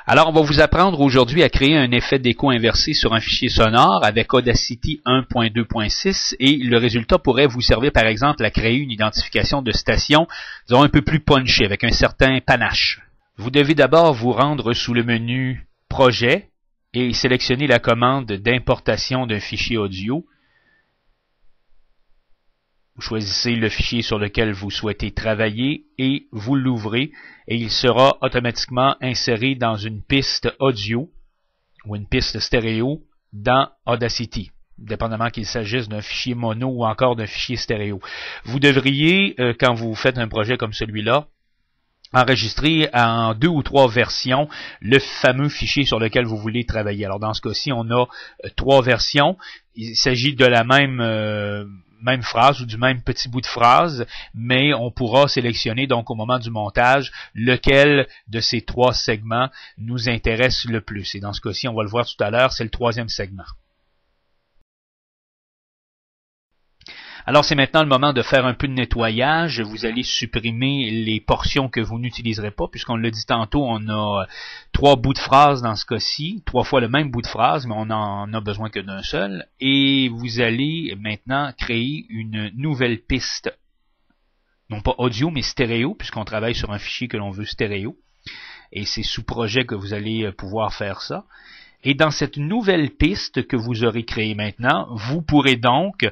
Alors, on va vous apprendre aujourd'hui à créer un effet d'écho inversé sur un fichier sonore avec Audacity 1.2.6 et le résultat pourrait vous servir par exemple à créer une identification de station, disons un peu plus punchée, avec un certain panache. Vous devez d'abord vous rendre sous le menu Projet et sélectionner la commande d'importation d'un fichier audio. Vous choisissez le fichier sur lequel vous souhaitez travailler et vous l'ouvrez et il sera automatiquement inséré dans une piste audio ou une piste stéréo dans Audacity, dépendamment qu'il s'agisse d'un fichier mono ou encore d'un fichier stéréo. Vous devriez, quand vous faites un projet comme celui-là, enregistrer en 2 ou 3 versions le fameux fichier sur lequel vous voulez travailler. Alors dans ce cas-ci, on a 3 versions. Il s'agit de la même phrase ou du même petit bout de phrase, mais on pourra sélectionner donc au moment du montage lequel de ces 3 segments nous intéresse le plus. Et dans ce cas-ci, on va le voir tout à l'heure, c'est le 3e segment. Alors c'est maintenant le moment de faire un peu de nettoyage. Vous allez supprimer les portions que vous n'utiliserez pas, puisqu'on l'a dit tantôt, on a 3 bouts de phrase dans ce cas-ci, 3 fois le même bout de phrase, mais on n'en a besoin que d'un seul. Et vous allez maintenant créer une nouvelle piste, non pas audio, mais stéréo, puisqu'on travaille sur un fichier que l'on veut stéréo. Et c'est sous projet que vous allez pouvoir faire ça. Et dans cette nouvelle piste que vous aurez créée maintenant, vous pourrez donc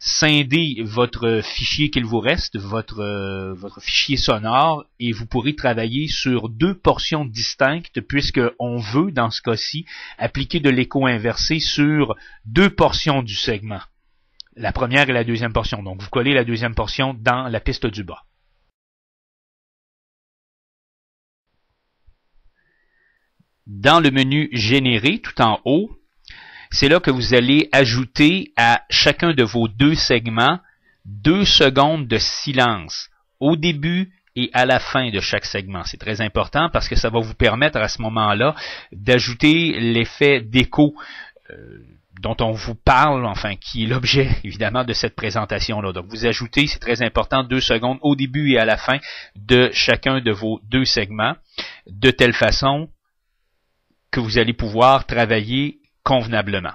scinder votre fichier qu'il vous reste, votre fichier sonore, et vous pourrez travailler sur 2 portions distinctes, puisqu'on veut, dans ce cas-ci, appliquer de l'écho inversé sur 2 portions du segment. La première et la deuxième portion. Donc, vous collez la deuxième portion dans la piste du bas. Dans le menu Générer, tout en haut, c'est là que vous allez ajouter à chacun de vos 2 segments 2 secondes de silence au début et à la fin de chaque segment. C'est très important parce que ça va vous permettre à ce moment-là d'ajouter l'effet d'écho dont on vous parle, enfin qui est l'objet évidemment de cette présentation-là. Donc vous ajoutez, c'est très important, 2 secondes au début et à la fin de chacun de vos 2 segments, de telle façon que vous allez pouvoir travailler convenablement.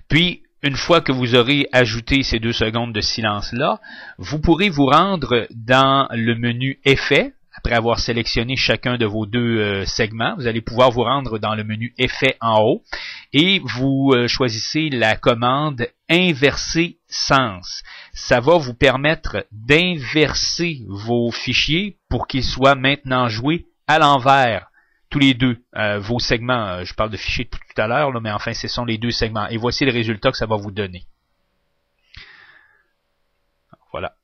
Puis, une fois que vous aurez ajouté ces 2 secondes de silence-là, vous pourrez vous rendre dans le menu Effets. Après avoir sélectionné chacun de vos 2 segments, vous allez pouvoir vous rendre dans le menu Effets en haut et vous choisissez la commande Inverser sens. Ça va vous permettre d'inverser vos fichiers pour qu'ils soient maintenant joués à l'envers. Tous les 2, vos segments, je parle de fichiers tout à l'heure, mais enfin ce sont les 2 segments. Et voici le résultat que ça va vous donner. Voilà.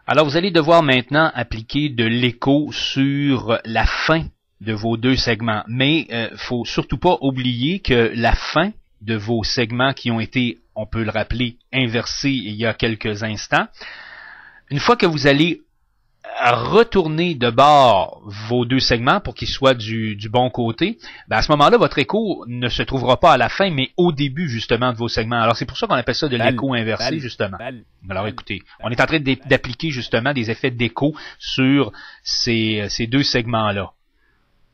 Alors vous allez devoir maintenant appliquer de l'écho sur la fin de vos 2 segments. Mais faut surtout pas oublier que la fin de vos segments qui ont été, on peut le rappeler, inversés il y a quelques instants, une fois que vous allez retourner de bord vos 2 segments pour qu'ils soient du bon côté, ben à ce moment-là, votre écho ne se trouvera pas à la fin, mais au début justement de vos segments. Alors c'est pour ça qu'on appelle ça de l'écho inversé, justement. Alors écoutez, on est en train d'appliquer justement des effets d'écho sur ces 2 segments-là.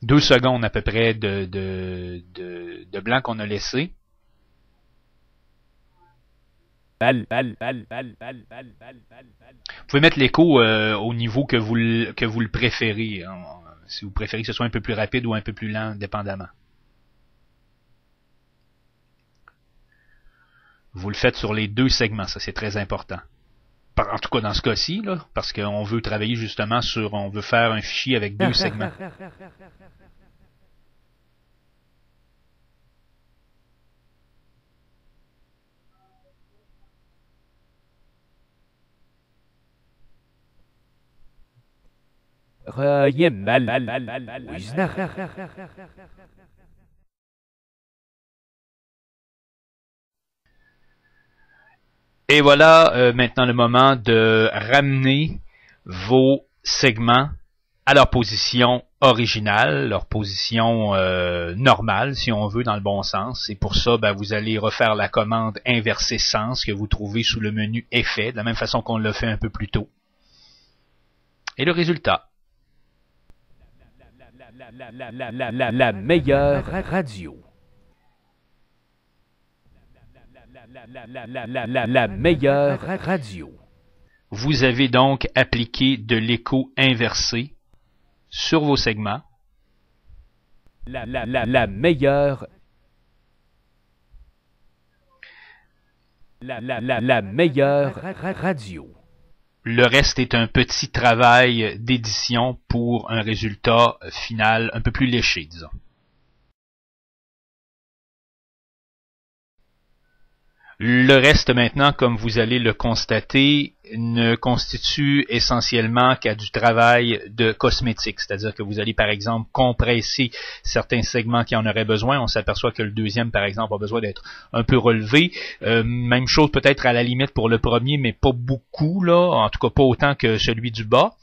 2 secondes à peu près de blanc qu'on a laissé. Vous pouvez mettre l'écho au niveau que vous le préférez. Hein, si vous préférez que ce soit un peu plus rapide ou un peu plus lent, dépendamment. Vous le faites sur les 2 segments, ça c'est très important. En tout cas dans ce cas-ci, là, parce qu'on veut travailler justement sur, on veut faire un fichier avec 2 segments. Et voilà maintenant le moment de ramener vos segments à leur position originale, leur position normale, si on veut, dans le bon sens. Et pour ça, vous allez refaire la commande inverser sens que vous trouvez sous le menu Effet, de la même façon qu'on l'a fait un peu plus tôt. Et le résultat. La meilleure radio. La meilleure radio. Vous avez donc appliqué de l'écho inversé sur vos segments. La meilleure. La meilleure radio. Le reste est un petit travail d'édition pour un résultat final un peu plus léché, disons. Le reste maintenant, comme vous allez le constater, ne constitue essentiellement qu'à du travail de cosmétique. C'est-à-dire que vous allez, par exemple, compresser certains segments qui en auraient besoin. On s'aperçoit que le deuxième, par exemple, a besoin d'être un peu relevé. Même chose peut-être à la limite pour le premier, mais pas beaucoup, là. En tout cas, pas autant que celui du bas.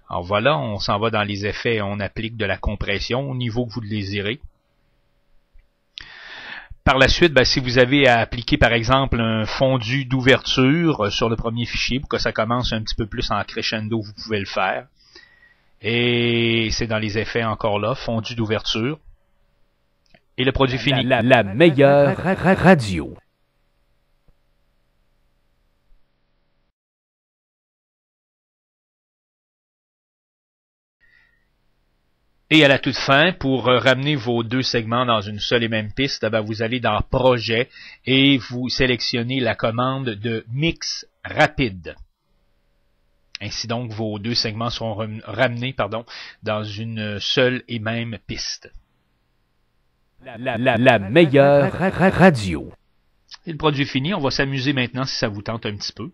Alors voilà, on s'en va dans les effets et on applique de la compression au niveau que vous le désirez. Par la suite, si vous avez à appliquer par exemple un fondu d'ouverture sur le premier fichier pour que ça commence un petit peu plus en crescendo, vous pouvez le faire. Et c'est dans les effets encore là, fondu d'ouverture. Et le produit fini. La meilleure radio. Et à la toute fin, pour ramener vos deux segments dans une seule et même piste, vous allez dans Projet et vous sélectionnez la commande de Mix rapide. Ainsi donc, vos deux segments seront ramenés dans une seule et même piste. La meilleure radio. Et le produit fini, on va s'amuser maintenant si ça vous tente un petit peu.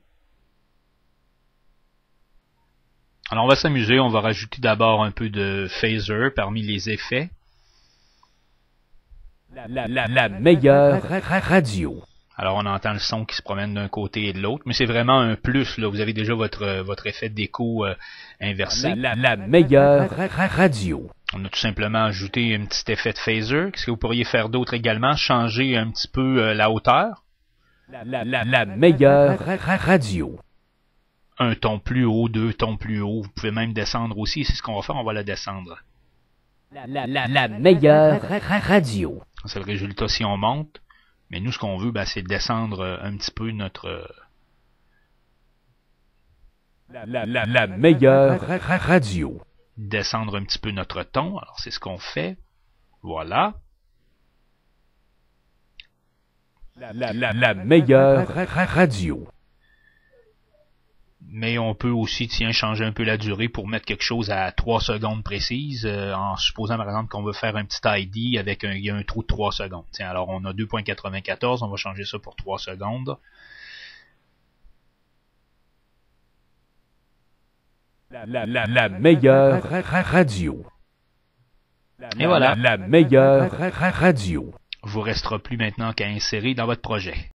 Alors on va s'amuser, on va rajouter d'abord un peu de phaser parmi les effets. La meilleure radio. Alors on entend le son qui se promène d'un côté et de l'autre, mais c'est vraiment un plus, là. Vous avez déjà votre effet d'écho inversé. La meilleure radio. On a tout simplement ajouté un petit effet de phaser. Qu'est-ce que vous pourriez faire d'autre également? Changer un petit peu la hauteur. La meilleure radio. Un ton plus haut, deux tons plus haut. Vous pouvez même descendre aussi. C'est ce qu'on va faire, on va la descendre. La meilleure radio. C'est le résultat si on monte. Mais nous, ce qu'on veut, c'est descendre un petit peu notre... La meilleure radio. Descendre un petit peu notre ton. Alors, c'est ce qu'on fait. Voilà. La meilleure radio. Mais on peut aussi, changer un peu la durée pour mettre quelque chose à 3 secondes précises, en supposant par exemple qu'on veut faire un petit ID avec il y a un trou de 3 secondes. Alors on a 2.94, on va changer ça pour 3 secondes. La meilleure radio. Et voilà. La meilleure radio. Vous restera plus maintenant qu'à insérer dans votre projet.